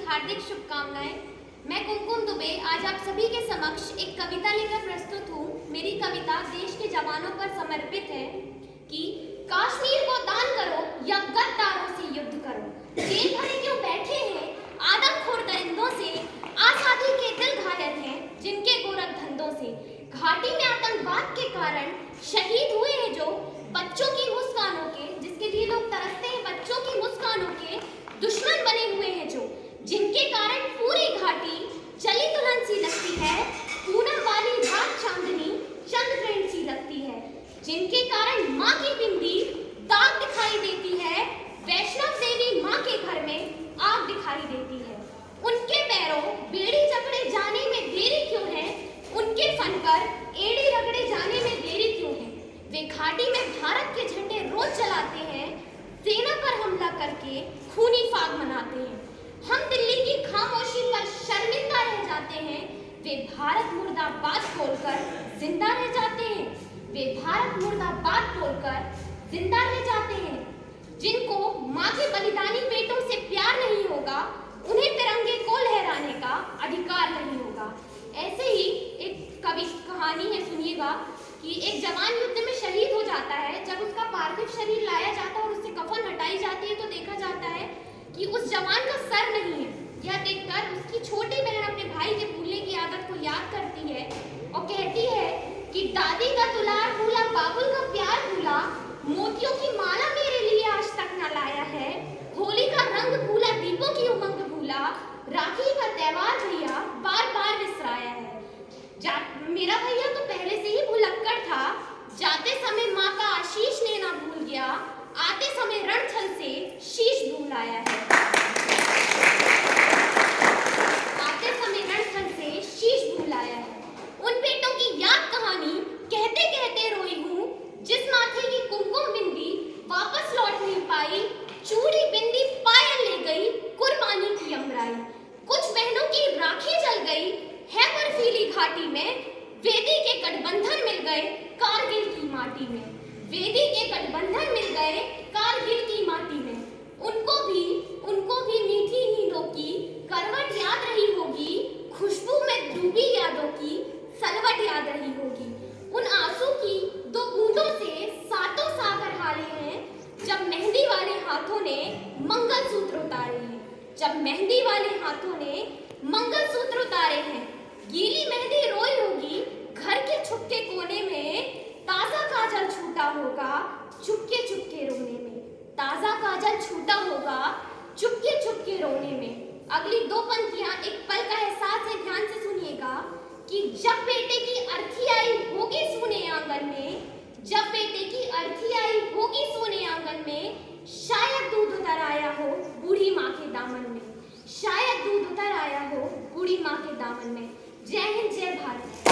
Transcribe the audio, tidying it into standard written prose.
हार्दिक शुभकामनाएं। मैं कुमकुम दुबे आज आप सभी के समक्ष एक कविता लेकर प्रस्तुत हूँ। मेरी कविता देश के जवानों पर समर्पित है कि कश्मीर को दान करो या गद्दारों से युद्ध करो। जेल भरे क्यों बैठे हैं आदमखोर दरिंदों से, आजादी के दिल घायल हैं जिनके गोरख धंधों से। घाटी में आतंकवाद के कारण शहीद हुए हैं जो बच्चों की मुस्कानों के, जिसके लिए लोग तरसते हैं, बच्चों की मुस्कानों के दुश्मन बने हुए हैं जो, जिनके कारण पूरी घाटी चली दुल्हन सी लगती है, पूनम वाली रात चांदनी चंद्रग्रहण सी लगती है, जिनके कारण माँ की बिंदी दाग दिखाई देती है, वैष्णव देवी माँ के घर में आग दिखाई देती है। उनके पैरों बेड़ी जकड़े जाने में देरी क्यों है, उनके फन पर एड़ी रगड़े जाने में देरी क्यों है। वे घाटी में भारत के झंडे रोज जलाते हैं, सेना पर हमला करके खूनी फाग मनाते हैं। हम दिल्ली की खामोशी पर शर्मिंदा रह जाते हैं, वे भारत मुर्दाबाद बोलकर जिंदा रह जाते हैं। वे भारत मुर्दाबाद बोलकर जिंदा रह जाते हैं। जिनको माँ के बलिदानी बेटों से प्यार नहीं होगा, उन्हें तिरंगे को लहराने का अधिकार नहीं होगा। ऐसे ही एक कहानी है, सुनिएगा कि एक जवान युद्ध में शहीद हो जाता है। जब उसका पार्थिव शरीर लाया जाता है और उससे कफन हटाई जाती है तो देखा जाता है कि उस जवान का सर नहीं है। यह देखकर उसकी छोटी बहन अपने भाई के भूलने की आदत को याद करती है और कहती है कि दादी का दुलार भूला, बाबुल का प्यार भूला, मोतियों की माला मेरे लिए आज तक न लाया है, होली का रंग भूला, दीपों की उमंग भूला, राखी का त्योहार भैया बार बार विसराया है। मेरा भैया तो पहले से ही भुलक्कड़ था, जाते समय माँ का आशीष लेना भूल गया, आते समय रणछल से शीश भूल आया है। आते समय रणछल से शीश भूल आया है। उन बेटों की याद कहानी कहते कहते रोई हूँ, जिस माथे की कुमकुम बिंदी वापस लौट नहीं पाई, चूड़ी बिंदी पायल ले गई कुर्बानी की अमराई। कुछ बहनों की राखी जल गई है बर्फीली घाटी में, वेदी के गठबंधन मिल गए कारगिल की माटी में। वेदी के गठबंधन मिल गए कारगिल की माटी में। उनको भी मीठी नींदों की करवट याद रही होगी, खुशबू में डूबी यादों की सलवट याद रही होगी। उन आंसू की दो बूंदों से सातों सागर हारे हैं, जब मेहंदी वाले हाथों ने मंगलसूत्र उतारे हैं। जब मेहंदी वाले हाथों ने मंगलसूत्र उतारे हैं। गीली मेहंदी रोई होगी घर के छुपके कोने में, ताजा काजल छूटा होगा चुपके चुपके रोने में। ताजा काजल छूटा होगा चुपके चुपके रोने में। अगली दो पंक्तियां एक पल का एहसास है, ध्यान से सुनिएगा कि जब बेटे की अर्थी आई होगी सोने आंगन में, जब बेटे की अर्थी आई होगी सोने आंगन में, शायद दूध उतर आया हो बूढ़ी माँ के दामन में, शायद दूध उतर आया हो बूढ़ी माँ के दामन में। जय हिंद, जय भारत।